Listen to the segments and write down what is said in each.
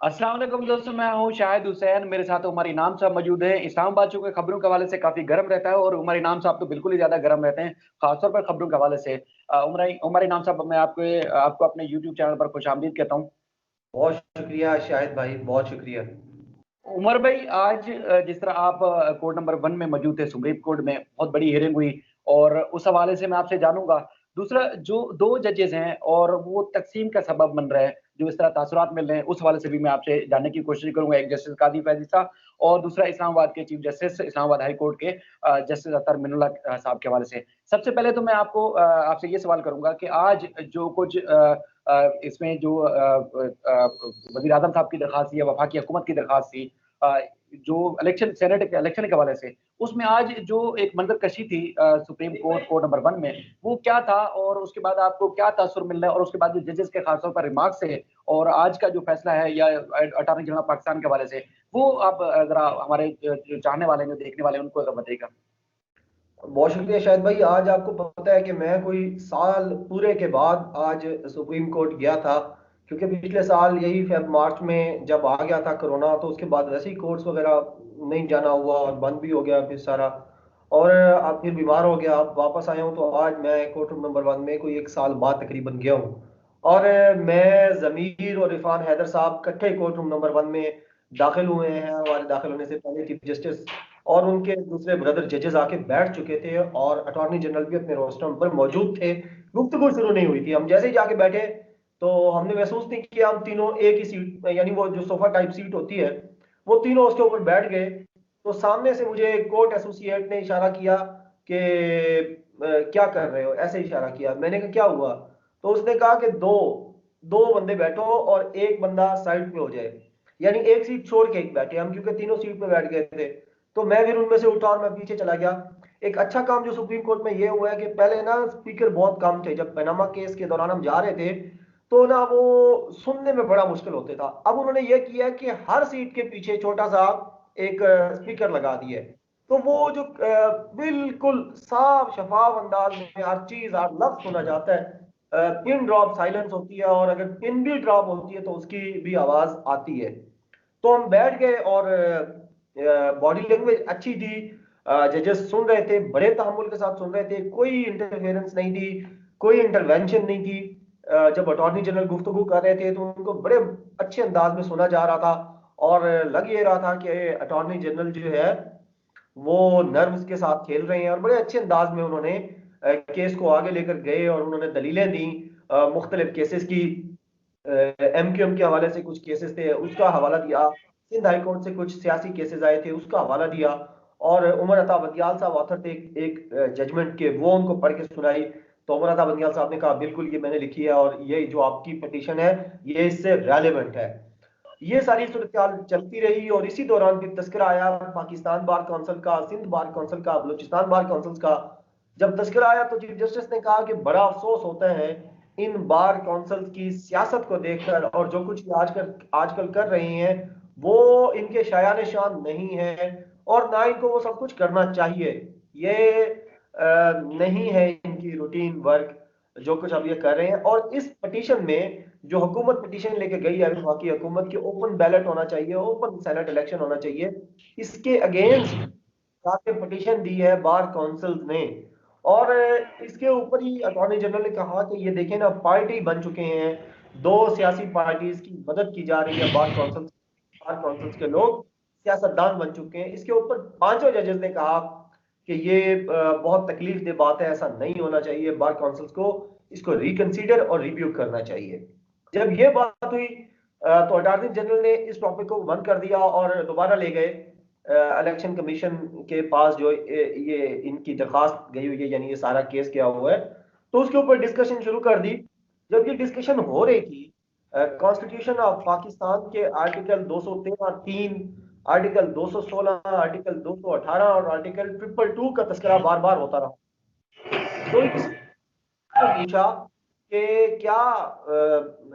अस्सलाम वालेकुम दोस्तों, मैं हूँ शाहिद हुसैन। मेरे साथ उमर इनाम साहब मौजूद हैं। इस्लामाबाद चूंकि खबरों के हवाले से काफी गर्म रहता है और उमर इनाम साहब तो बिल्कुल ही ज्यादा गर्म रहते हैं, खासतौर पर खबरों के हवाले से। उमर उमर इनाम साहब, मैं आपको आपको अपने यूट्यूब चैनल पर खुशामदीद कहता हूँ। बहुत शुक्रिया शाहिद भाई, बहुत शुक्रिया। उमर भाई, आज जिस तरह आप कोर्ट नंबर 1 में मौजूद थे, सुप्रीम कोर्ट में बहुत बड़ी हियरिंग हुई और उस हवाले से मैं आपसे जानूंगा। दूसरा, जो दो जजेस हैं और वो तकसीम का सबब बन रहे हैं, जो इस तरह तासुरात मिल रहे हैं, उस हवाले से भी मैं आपसे जानने की कोशिश करूंगा। एक जस्टिस कादी फैजी साहब और दूसरा इस्लामाबाद के chief justice, Islamabad high court के जस्टिस अतर मिनुल्लाह साहब के हवाले से। सबसे पहले तो मैं आपसे ये सवाल करूंगा कि आज जो कुछ इसमें जो वजीर आजम साहब की दरखास्त थी या वफाकी हुकूमत की दरखास्त थी, अ, जो इलेक्शन सेनेट के इलेक्शन के हवाले से, उसमें आज जो एक मंजर कशी थी सुप्रीम कोर्ट कोर्ट नंबर 1 में, वो क्या था और उसके बाद आपको क्या तासुर मिल रहा है, और उसके बाद जो जजेस के खासतौर पर रिमार्क्स है और आज का जो फैसला है या अटॉर्नी जनरल पाकिस्तान के हवाले से, वो आप जरा हमारे जो चाहने वाले हैं, जो देखने वाले हैं, उनको अगर बताइएगा। बहुत शुक्रिया शाहिद भाई। आज आपको पता है कि मैं कोई साल पूरे के बाद आज सुप्रीम कोर्ट गया था, क्योंकि पिछले साल यही फेब मार्च में जब आ गया था कोरोना, तो उसके बाद वैसे ही कोर्ट्स वगैरह नहीं जाना हुआ और बंद भी हो गया फिर सारा। और अब फिर बीमार हो गया, अब वापस आया हूँ, तो आज मैं कोर्ट रूम नंबर 1 में कोई एक साल बाद तकरीबन गया हूँ। और मैं ज़मीर और इरफान हैदर साहब इकट्ठे कोर्ट रूम नंबर 1 में दाखिल हुए हैं। हमारे दाखिल होने से पहले चीफ जस्टिस और उनके दूसरे ब्रदर जजेस आके बैठ चुके थे और अटॉर्नी जनरल भी अपने रोस्टर पर मौजूद थे। गुफ्तगू शुरू नहीं हुई थी, हम जैसे ही जाके बैठे तो हमने महसूस नहीं किया, हम तीनों एक ही सीट, यानी वो जो सोफा टाइप सीट होती है, वो तीनों उसके ऊपर बैठ गए। तो सामने से मुझे कोर्ट एसोसिएट ने इशारा किया कि क्या कर रहे हो, ऐसे इशारा किया। मैंने कहा क्या हुआ? तो उसने कहा कि दो दो बंदे बैठो और एक बंदा साइड पे हो जाए, यानी एक सीट छोड़ के एक बैठे हम, क्योंकि तीनों सीट पे बैठ गए थे। तो मैं फिर उनमें से उठा और मैं पीछे चला गया। एक अच्छा काम जो सुप्रीम कोर्ट में ये हुआ है कि पहले ना स्पीकर बहुत कम थे, जब पनामा केस के दौरान हम जा रहे थे तो ना वो सुनने में बड़ा मुश्किल होता था। अब उन्होंने ये किया कि हर सीट के पीछे छोटा सा एक स्पीकर लगा दिया है। तो वो जो बिल्कुल साफ शफाफ अंदाज में हर चीज हर लफ्ज सुना जाता है। पिन ड्रॉप साइलेंस होती है, और अगर पिन भी ड्रॉप होती है तो उसकी भी आवाज आती है। तो हम बैठ गए और बॉडी लैंग्वेज अच्छी थी, जजेस सुन रहे थे, बड़े तहमुल के साथ सुन रहे थे, कोई इंटरफेरेंस नहीं थी, कोई इंटरवेंशन नहीं थी। जब अटॉर्नी जनरल गुफ्तगू कर रहे थे तो उनको बड़े अच्छे अंदाज में सुना जा रहा था। और लग ये रहा था कि अटॉर्नी जनरल जो है वो नर्व्स के साथ खेल रहे हैं, और बड़े अच्छे अंदाज में उन्होंने केस को आगे लेकर गए और उन्होंने दलीलें दी मुख्तलिफ केसेस की। एमक्यूएम के हवाले से कुछ केसेस थे, उसका हवाला दिया। सिंध हाई कोर्ट से कुछ सियासी केसेस आए थे, उसका हवाला दिया। और उमर अता बंदियाल साहब ऑथर थे एक जजमेंट के, वो उनको पढ़ के सुनाई। तो उमर अता बंदियाल साहब ने कहा बिल्कुल ये मैंने लिखी है और ये जो आपकी पिटीशन है ये इससे रेलेवेंट है। ये सारी सूरत चलती रही और इसी दौरान फिर तस्करा आया पाकिस्तान बार काउंसिल का, सिंध बार काउंसिल का, बलूचिस्तान बार काउंसिल का। जब तस्करा आया तो चीफ जस्टिस ने कहा कि बड़ा अफसोस होता है इन बार काउंसिल की सियासत को देखकर, और जो कुछ आजकल आजकल कर रही हैं वो इनके शायान शान नहीं है, और ना इनको वो सब कुछ करना चाहिए। ये नहीं है इनकी रूटीन वर्क जो कुछ अब ये कर रहे हैं। और इस पटिशन में जो हुकूमत पिटीशन लेके गई है वफाकी हुकूमत की, ओपन बैलेट होना चाहिए, ओपन सेनेट इलेक्शन होना चाहिए, इसके अगेंस्ट जाके पिटीशन दी है बार काउंसिल ने। और इसके ऊपर ही अटॉर्नी जनरल ने कहा कि ये देखें ना, पार्टी बन चुके हैं, दो सियासी पार्टीज की मदद की जा रही है बार काउंसिल के लोग सियासतदान बन चुके हैं। इसके ऊपर पांचों जजेस ने कहा कि ये बहुत तकलीफ दे बात है, ऐसा नहीं होना चाहिए, बार काउंसिल को इसको रिकंसीडर और रिव्यू करना चाहिए। जब ये बात हुई तो अटॉर्नी जनरल ने इस टॉपिक को बंद कर दिया और दोबारा ले गए इलेक्शन कमीशन के पास, जो ये इनकी दरखास्त गई हुई है, यानी ये सारा केस क्या हुआ है, तो उसके ऊपर डिस्कशन शुरू कर दी। जब ये डिस्कशन हो रही थी, कॉन्स्टिट्यूशन ऑफ पाकिस्तान के आर्टिकल 213(3), आर्टिकल 216, आर्टिकल 218 और आर्टिकल 222 का तस्करा बार बार होता रहा। तो इस पूछा कि क्या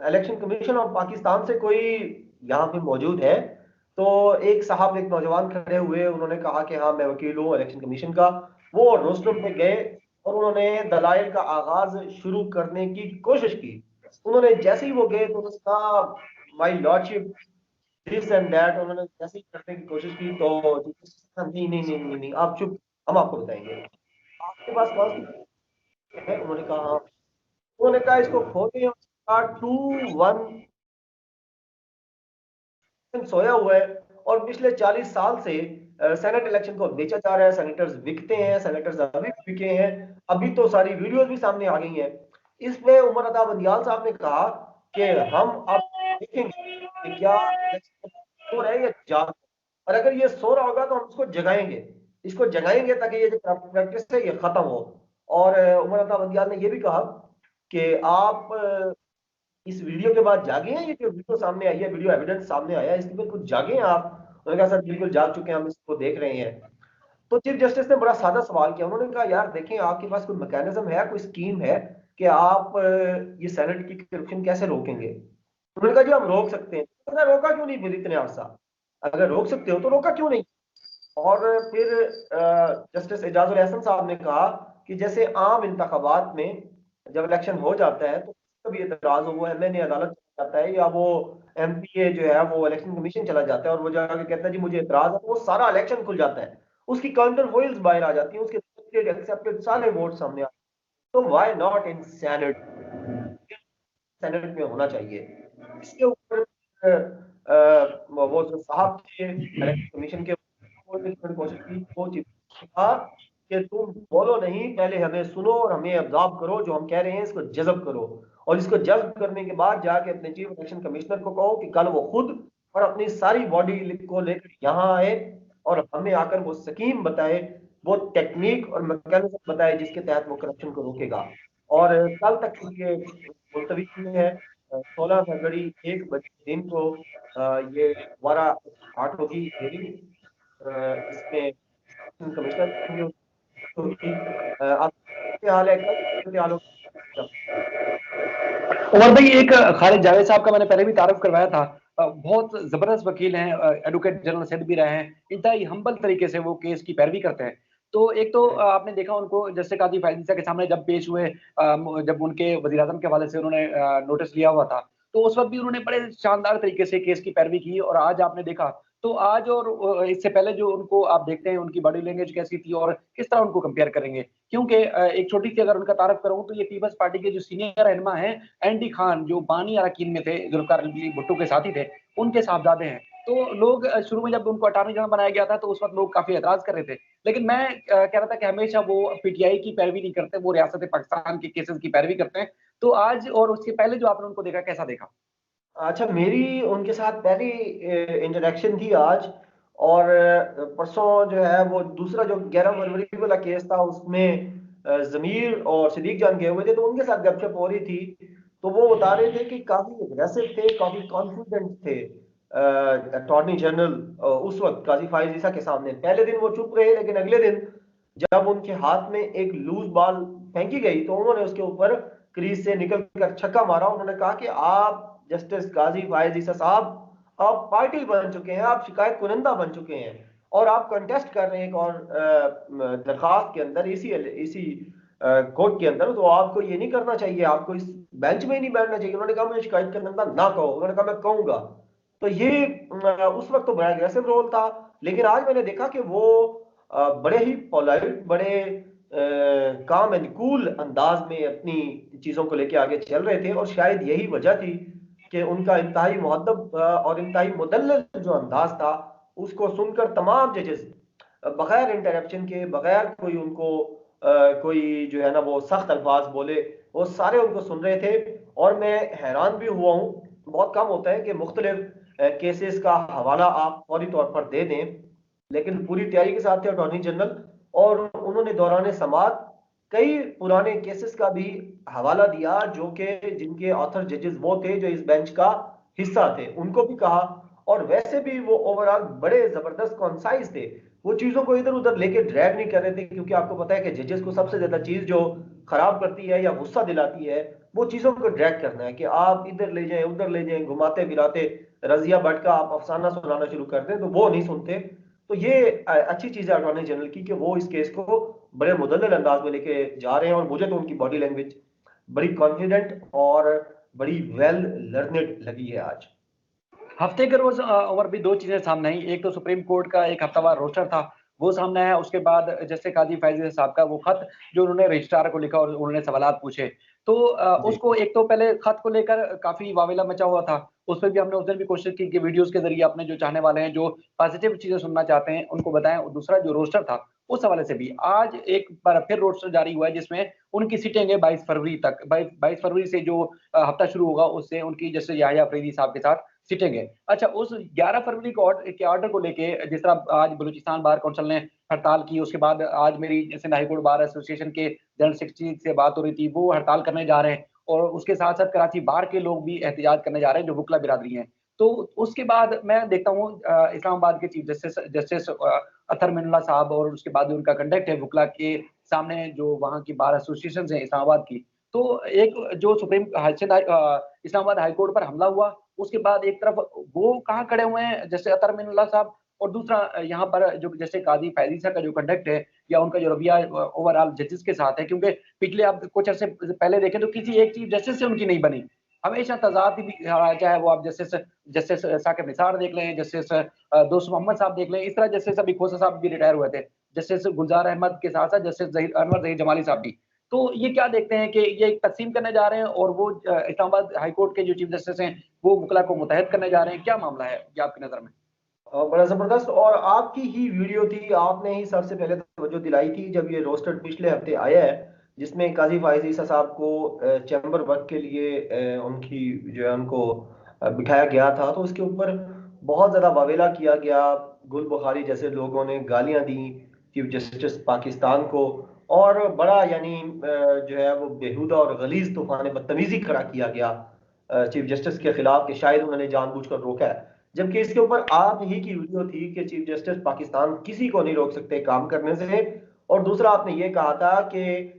इलेक्शन कमीशन ऑफ पाकिस्तान से कोई यहाँ पे मौजूद है? तो एक साहब, एक नौजवान खड़े हुए, उन्होंने कहा कि हाँ मैं वकील हूँ इलेक्शन कमीशन का। वो रोस्टरूम पे गए और उन्होंने दलाइल का आगाज शुरू करने की कोशिश की। उन्होंने जैसे ही वो गए तो उसका माई लॉर्डशिप दिस एंड दैट, उन्होंने जैसे ही करने की कोशिश की तो नहीं नहीं नहीं नहीं नहीं, आप चुप, हम आपको बताएंगे आपके पास कॉन्स्टिट्यूशन है। उन्होंने कहा हाँ। उन्होंने कहा इसको खोलें, 2-1 सोया हुआ है और पिछले 40 साल से सेनेट इलेक्शन को बेचा जा रहा है। सेनेटर्स बिकते हैं, सेनेटर्स अभी भी बिके हैं, अभी तो सारी वीडियोस भी सामने आ गई हैं। इसमें उमर अता बंदियाल साहब ने कहा कि हम अब देखेंगे कि क्या सो रहा है या जाग, और अगर ये सो रहा होगा तो हम इसको जगाएंगे, इसको जगाएंगे ताकि ये जो प्रैक्टिस है ये खत्म हो। और उमर अता बंदियाल ने ये भी कहा कि आप इस वीडियो के बाद जागे हैं, ये जो वीडियो सामने आई है, वीडियो एविडेंस सामने आया है, इसके पर कुछ जागे हैं आप? उन्होंने कहा सर बिल्कुल जाग चुके हैं, हम इसको देख रहे हैं। तो चीफ जस्टिस ने बड़ा सादा सवाल किया। उन्होंने कहा यार देखें, आपके पास कोई मैकेनिज्म है, कोई स्कीम है कि आप ये सेनेट की करप्शन कैसे रोकेंगे? उन्होंने कहा जी हम रोक सकते हैं। तो रोका क्यों नहीं फिर इतने अरसा? अगर रोक सकते हो तो रोका क्यों नहीं? और फिर जस्टिस एजाजुल एहसन साहब ने कहा कि जैसे आम इंतखाबात में जब इलेक्शन हो जाता है तो कभी एतराज हो, वो एमएनए अदालत चला जाता है या वो एमपीए जो है वो इलेक्शन कमीशन चला जाता है और वो जाके कहता है जी मुझे एतराज है, तो वो सारा इलेक्शन खुल जाता है, उसकी काउंटर फोइल्स बाहर आ जाती हैं, उसके एक्सेप्टेड सारे वोट सामने आते हैं। तो why not in senate? Senate में होना चाहिए। इसके ऊपर वो जो साहब थे इलेक्शन कमीशन के, कोशिश की, वो चीज कहा कि तुम बोलो नहीं, पहले हमें सुनो और हमें ऑब्जर्व करो, जो हम कह रहे हैं इसको जज्ब करो, और इसको जज्ब करने के बाद जाके अपने चीफ इलेक्शन कमिश्नर को कहो कि कल वो खुद और अपनी सारी बॉडी को लेकर यहाँ आए और हमें आकर वो स्कीम बताए, वो टेक्निक और मैकेनिज्म बताए जिसके तहत वो करप्शन को रोकेगा। और कल तक ये मुलतवी है, 16 फरवरी 1 बजे दिन को ये दोबारा स्टार्ट होगी हेयरिंग। इसमें कमिश्नर होगी। आप क्या हाल है, कल हाल होगा? उमर भाई, एक खालिद जावेद साहब का मैंने पहले भी तारुफ करवाया था। बहुत जबरदस्त वकील हैं, एडवोकेट जनरल सेट भी रहे हैं, इंतहाई हम्बल तरीके से वो केस की पैरवी करते हैं। तो एक तो आपने देखा उनको जस्टिस काजी फायजीसा के सामने जब पेश हुए, जब उनके वजीर आजम के हवाले से उन्होंने नोटिस लिया हुआ था, तो उस वक्त भी उन्होंने बड़े शानदार तरीके से केस की पैरवी की। और आज आपने देखा, तो आज और इससे पहले जो उनको आप देखते हैं, उनकी बॉडी लैंग्वेज कैसी थी और किस तरह उनको कंपेयर करेंगे, क्योंकि एक छोटी सी अगर उनका तारफ करूं तो ये पीपल्स पार्टी के जो सीनियर रहनुमा हैं, एंडी खान, जो बानी अरकान में थे, जुल्फकार अली भुट्टो के साथी थे, उनके साहबजादे हैं। तो लोग शुरू में जब उनको अटॉर्नी जनरल बनाया गया था तो उस वक्त लोग काफी एतराज कर रहे थे, लेकिन मैं कह रहा था कि हमेशा वो पीटीआई की पैरवी नहीं करते, वो रियासत पाकिस्तान के केसेस की पैरवी करते हैं। तो आज और उसके पहले जो आपने उनको देखा, कैसा देखा? अच्छा, मेरी उनके साथ पहली इंटरेक्शन थी आज, और परसों जो है वो दूसरा जो 11 फरवरी वाला केस था उसमें जमीर और सिद्दीक जान गए हुए थे, तो उनके साथ गपशप हो रही थी। तो वो बता रहे थे कि काफी अग्रेसिव थे, काफी कॉन्फिडेंट थे अटॉर्नी जनरल उस वक्त काजी फायज ईसा के सामने। पहले दिन वो चुप रहे, लेकिन अगले दिन जब उनके हाथ में एक लूज बॉल फेंकी गई तो उन्होंने उसके ऊपर क्रीज से निकल कर छक्का मारा। उन्होंने कहा कि आप जस्टिस काजी फायज ईसा साहब, आप पार्टी बन चुके हैं, आप शिकायत कुनंदा बन चुके हैं, और आप कंटेस्ट कर रहे हैं एक और दरखास्त के अंदर, इसी इसी कोर्ट के अंदर, तो आपको ये नहीं करना चाहिए, आपको इस बेंच में ही नहीं बैठना चाहिए। उन्होंने कहा मुझे शिकायत कुनंदा ना कहो। उन्होंने कहा मैं कहूंगा। तो ये उस वक्त तो बड़ा अग्रेसिव रोल था, लेकिन आज मैंने देखा कि वो बड़े ही पोलाइट, बड़े काम एंड कूल अंदाज में अपनी चीजों को लेके आगे चल रहे थे। और शायद यही वजह थी कि उनका इंतहाई मुहद्दब और इंतहाई मुदल्लल जो अंदाज था, उसको सुनकर तमाम जजेस बगैर इंटरप्शन के, बगैर कोई उनको कोई जो है ना वो सख्त अल्फाज बोले, वो सारे उनको सुन रहे थे। और मैं हैरान भी हुआ हूँ, बहुत कम होता है कि मुख्तलिफ केसेस का हवाला आप फौरी तौर पर दे दें, लेकिन पूरी तैयारी के साथ थे अटॉर्नी जनरल, और उन्होंने दौरान समात कई पुराने केसेस का भी हवाला दिया जो कि जिनके ऑथर जजेस वो थे जो इस बेंच का हिस्सा थे, उनको भी कहा। और वैसे भी वो ओवरऑल बड़े जबरदस्त कॉन्साइज थे, वो चीजों को इधर उधर लेके ड्रैग नहीं कर रहे थे, क्योंकि आपको पता है कि जजेस को सबसे ज्यादा चीज जो खराब करती है या गुस्सा दिलाती है, वो चीजों को ड्रैग करना है, कि आप इधर ले जाएं उधर ले जाएं, घुमाते फिराते रजिया भट्ट का आप अफसाना सुनाना शुरू कर दें, तो वो नहीं सुनते। तो ये अच्छी चीज है अटॉर्नी जनरल की कि वो इस केस को बड़े मुदल्लल अंदाज में लेके जा रहे हैं। और मुझे तो उनकी बॉडी लैंग्वेज बड़ी कॉन्फिडेंट और बड़ी वेल लर्नेड लगी है आज। हफ्ते के रोज और भी दो चीजें सामने आई। एक तो सुप्रीम कोर्ट का एक हफ्तावार रोस्टर था, वो सामने आया। उसके बाद जैसे काजी फैजी साहब का वो खत जो उन्होंने रजिस्ट्रार को लिखा और उन्होंने सवालात पूछे, तो जी उसको एक तो पहले खत को लेकर काफी वावेला मचा हुआ था। उस पर भी हमने उस दिन भी कोशिश की कि वीडियोस के जरिए अपने जो चाहने वाले हैं, जो पॉजिटिव चीजें सुनना चाहते हैं, उनको बताएं। और दूसरा जो रोस्टर था, उस हवाले से भी आज एक बार फिर रोस्टर जारी हुआ है, जिसमें उनकी सीटेंगे 22 फरवरी तक, 22 फरवरी से जो हफ्ता शुरू होगा, उससे उनकी जैसे याहिया अफरीदी साहब के साथ सीटेंगे। अच्छा, उस 11 फरवरी के ऑर्डर को लेके जिस तरह आज बलूचिस्तान बार काउंसिल ने हड़ताल की, उसके बाद आज मेरी जैसे हाईकोर्ट बार एसोसिएशन के जनरल सेक्रेटरी से बात हो रही थी, वो हड़ताल करने जा रहे हैं। और उसके साथ साथ कराची बार के लोग भी एहतजाज करने जा रहे हैं, जो वकला बिरादरी हैं। तो उसके बाद मैं देखता हूँ इस्लामाबाद के चीफ जस्टिस जस्टिस अतर मिनुल्लाह साहब, और उसके बाद जो उनका कंडक्ट है वकला के सामने, जो वहाँ की बार एसोसिएशन है इस्लामाबाद की, तो एक जो सुप्रीम इस्लामाबाद हाईकोर्ट पर हमला हुआ, उसके बाद एक तरफ वो कहाँ खड़े हुए हैं जैसे अतर मिनुल्लाह साहब, और दूसरा यहाँ पर जो जैसे काजी फैजी साहब का जो कंडक्ट है या उनका जो रवैया ओवरऑल जजेस के साथ है, क्योंकि पिछले आप कुछ अर्से पहले देखें तो किसी एक चीफ जस्टिस से उनकी नहीं बनी, हमेशा तजाद भी रहा। चाहे वो आप जस्टिस जस्टिस साकिब निसार देख लें, जस्टिस दोस्त मोहम्मद साहब देख लें, इस तरह जस्टिस अभी खोसा साहब भी रिटायर हुए थे, जस्टिस गुलजार अहमद के साथ साथ जस्टिस अनवर जहीर जमाली साहब भी। तो ये क्या देखते हैं कि ये एक तकसीम करने जा रहे हैं, और वो इस्लामाबाद हाईकोर्ट के जो चीफ जस्टिस हैं वो वकला को मुतहद करने जा रहे हैं। क्या मामला है ये आपकी नजर में? बड़ा जबरदस्त। और आपकी ही वीडियो थी, आपने ही सबसे पहले तवज्जो दिलाई थी जब ये रोस्टर पिछले हफ्ते आया है, जिसमें काजी फाइज ईसा साहब को चैम्बर वर्क के लिए उनकी जो है उनको बिठाया गया था, तो उसके ऊपर बहुत ज्यादा वावेला किया गया। गुल बुखारी जैसे लोगों ने गालियां दी चीफ जस्टिस पाकिस्तान को, और बड़ा यानी जो है वो बेहुदा और गलीज तूफान बदतमीजी खड़ा किया गया चीफ जस्टिस के खिलाफ, कि शायद उन्होंने जानबूझकर रोका है। जबकि इसके ऊपर आप ही की वीडियो थी कि चीफ जस्टिस पाकिस्तान किसी को नहीं रोक सकते काम करने से। और दूसरा आपने ये कहा था कि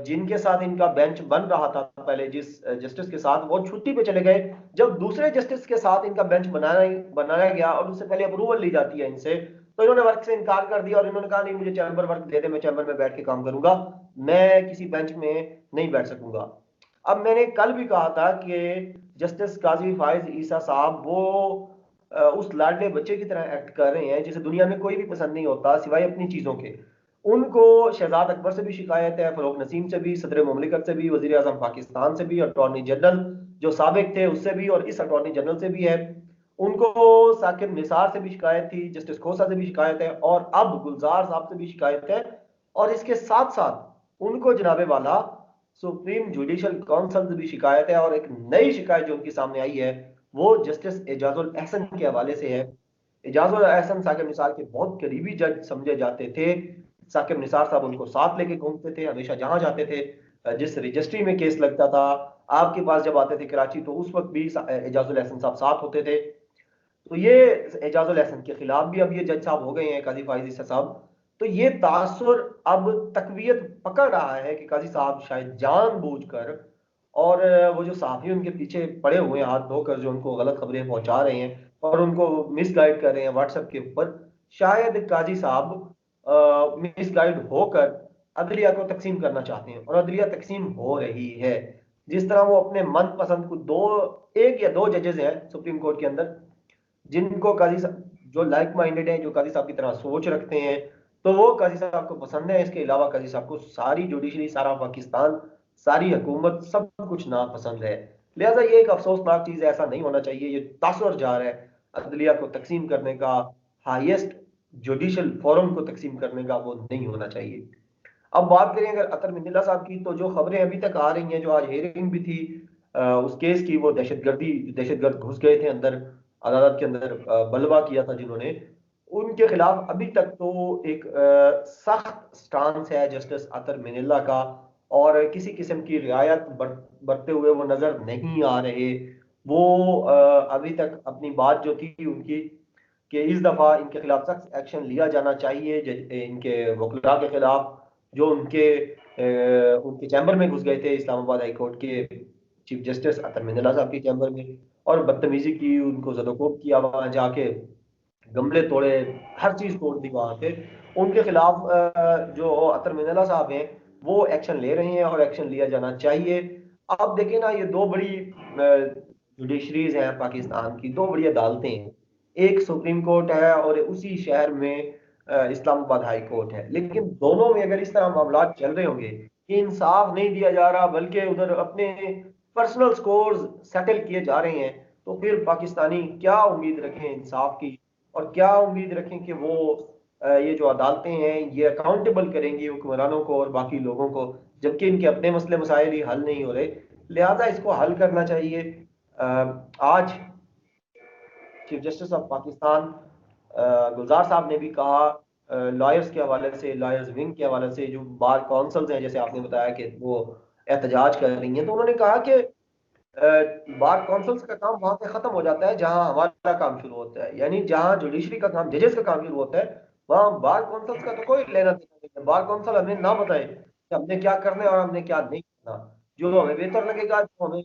जिनके साथ इनका बेंच बन रहा था पहले, जिस जस्टिस के साथ, वो छुट्टी पे चले गए। जब दूसरे जस्टिस के साथ इनका बेंच बनाया गया और उससे पहले अप्रूवल ली जाती है इनसे, तो इन्होंने वर्क से इनकार कर दिया और इन्होंने कहा नहीं, मुझे चैम्बर वर्क दे दे, मैं चैम्बर में बैठ के काम करूंगा, मैं किसी बेंच में नहीं बैठ सकूंगा। अब मैंने कल भी कहा था कि जस्टिस काजी फाइज ईसा साहब वो उस लाडले बच्चे की तरह एक्ट कर रहे हैं जिसे दुनिया में कोई भी पसंद नहीं होता सिवाय अपनी चीजों के। उनको शहजाद अकबर से भी शिकायत है, फरूक नसीम से भी, सदर मुमलिकत से भी, वजीर आजम पाकिस्तान से भी, अटॉर्नी जनरल जो साबिक थे उससे भी, और इस अटॉर्नी जनरल से भी है। उनको साकिब निसार से भी शिकायत थी, जस्टिस खोसा से भी शिकायत है, और अब गुलजार साहब से भी शिकायत है। और इसके साथ साथ उनको जनाबे वाला सुप्रीम जुडिशल काउंसिल से भी शिकायत है। और एक नई शिकायत जो उनकी सामने आई है वो जस्टिस एजाजुल एहसन के हवाले से है। एजाजुल एहसन साकिब निसार के बहुत करीबी जज समझे जाते थे। साकिब निसार साहब उनको साथ लेके घूमते थे हमेशा जहां जाते थे, जिस रजिस्ट्री में केस लगता था, आपके पास जब आते थे कराची, तो उस वक्त भी एजाजुल एहसन साहब साथ होते थे। तो ये एजाजुल एहसन के खिलाफ भी अब ये जज साहब हो गए हैं, काजी फाइज ईसा साहब। तो ये तासुर अब तकवीत पकड़ रहा है कि काजी साहब शायद जानबूझकर, और वो जो साथी उनके पीछे पड़े हुए हैं हाथ धोकर, जो उनको गलत खबरें पहुंचा रहे हैं और उनको मिसगाइड कर रहे हैं व्हाट्सएप के ऊपर, शायद काजी साहब मिसगाइड होकर अदलिया को तकसीम करना चाहते हैं, और अदलिया तकसीम हो रही है। जिस तरह वो अपने मनपसंद को दो, एक या दो जजेस हैं सुप्रीम कोर्ट के अंदर जिनको काजी साहब, जो लाइक माइंडेड हैं, जो काजी साहब की तरह सोच रखते हैं, तो वो काजी साहब को पसंद है। इसके अलावा काजी साहब को सारी जुडिशरी, सारा पाकिस्तान, सारी हुकूमत, सब कुछ नापसंद है। लिहाजा ये एक अफसोसनाक चीज है, ऐसा नहीं होना चाहिए। ये तासुर जा रहा है अदलिया को तकसीम करने का, हाईएस्ट जुडिशल फोरम को तकसीम करने का, वो नहीं होना चाहिए। अब बात करें अगर अतर मिनिल्ला साहब की, तो जो खबरें अभी तक आ रही हैं, जो आज हेयरिंग भी थी उस केस की, वो दहशतगर्द घुस गए थे अंदर, अदालत के अंदर बलवा किया था जिन्होंने, उनके खिलाफ अभी तक तो एक सख्त स्टांस है जस्टिस अतर मिनिल्ला का, और किसी किस्म की रियायत बरतते हुए वो नजर नहीं आ रहे। वो अभी तक अपनी बात जो थी उनकी, कि इस दफा इनके खिलाफ सख्त एक्शन लिया जाना चाहिए, इनके वकला के खिलाफ जो उनके चैम्बर में घुस गए थे, इस्लामाबाद हाई कोर्ट के चीफ जस्टिस अतर मिनिल्ला साहब के चैम्बर में, और बदतमीजी की, उनको जदोकोब किया, वहां जाके गमले तोड़े, हर चीज तोड़ दी वहां पे। उनके खिलाफ जो अतर मिनिल्ला साहब हैं वो एक्शन ले रहे हैं और एक्शन लिया जाना चाहिए। अब देखें ना, ये दो बड़ी जुडिशरीज हैं पाकिस्तान की, दो बड़ी अदालतें हैं, एक सुप्रीम कोर्ट है और उसी शहर में इस्लामाबाद हाई कोर्ट है। लेकिन दोनों में अगर इस तरह मामला चल रहे होंगे कि इंसाफ नहीं दिया जा रहा बल्कि उधर अपने पर्सनल स्कोर्स सेटल किए जा रहे हैं, तो फिर पाकिस्तानी क्या उम्मीद रखें इंसाफ की, और क्या उम्मीद रखें कि वो ये जो अदालतें हैं ये अकाउंटेबल करेंगी हुक्मरानों को और बाकी लोगों को, जबकि इनके अपने मसले मसाइल ही हल नहीं हो रहे। लिहाजा इसको हल करना चाहिए। आज चीफ जस्टिस ऑफ पाकिस्तान गुलजार साहब ने भी कहा, लॉयर्स के हवाले से, लॉयर्स विंग के हवाले से, जो बार काउंसिल्स हैं जैसे आपने बताया कि वो एहतजाज कर रही हैं, तो उन्होंने कहा कि बार काउंसिल्स का काम वहां पे खत्म हो जाता है जहां हमारा काम शुरू होता है, यानी जहां जुडिशरी का काम, जजेस का काम शुरू होता है, वहां बार काउंसिल्स का तो कोई लेना देना नहीं है। बार काउंसिल हमें ना बताए कि हमने क्या करना है और हमने क्या नहीं करना, जो हमें बेहतर लगेगा, जो हमें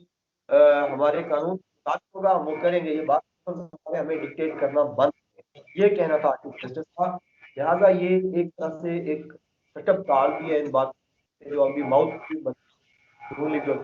हमारे कानून के साथ होगा हम वो करेंगे। ये बार काउंसिल हमें डिक्टेट करना बंद है, ये कहना था चीफ जस्टिस का। लिहाजा ये एक तरह से एक सेटअप डाल दिया है इन बात जो अभी माउथ रूलिंग जो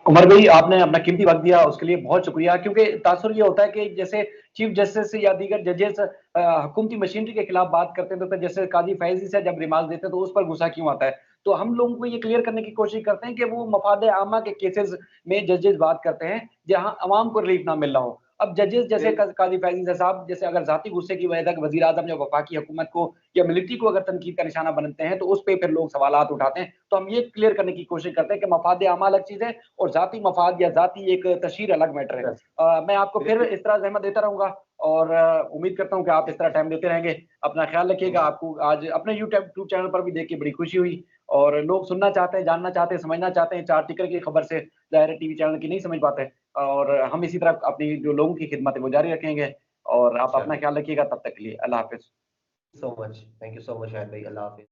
उमर भाई, आपने अपना कीमती वक्त दिया, उसके लिए बहुत शुक्रिया। क्योंकि तासुर ये होता है कि जैसे चीफ जस्टिस या दीगर जजेस हुकूमती मशीनरी के खिलाफ बात करते हैं, तो फिर जैसे काजी फैजी से जब रिमार्क देते हैं तो उस पर गुस्सा क्यों आता है। तो हम लोगों को ये क्लियर करने की कोशिश करते हैं कि वो मफाद आमा के केसेस में जजेस बात करते हैं जहां अवाम को रिलीफ ना मिल रहा हो। अब जजेस जैसे काजी फैजी साहब जैसे अगर जाती गुस्से की वजह से वजीर आजम या वफाकी हुकूमत को या मिलिट्री को अगर तनकीद का निशाना बनते हैं, तो उस पर फिर लोग सवाल उठाते हैं। तो हम ये क्लियर करने की कोशिश करते हैं कि मफाद आमा अलग चीज है और जाती मफाद या जाती एक तशहीर अलग मैटर है। मैं आपको फिर इस तरह जहमत देता रहूंगा और उम्मीद करता हूं कि आप इस तरह टाइम देते रहेंगे। अपना ख्याल रखिएगा। आपको आज अपने यूट्यूब चैनल पर भी देख के बड़ी खुशी हुई, और लोग सुनना चाहते हैं, जानना चाहते हैं, समझना चाहते हैं। चार टिकर की खबर से दायरे टीवी चैनल की नहीं समझ पाते, और हम इसी तरह अपनी जो लोगों की खिदमत है वो जारी रखेंगे। और आप अपना ख्याल रखिएगा। तब तक के लिए अल्लाह हाफिज। So much, thank you so much Shahid भाई, अल्लाह हाफिज।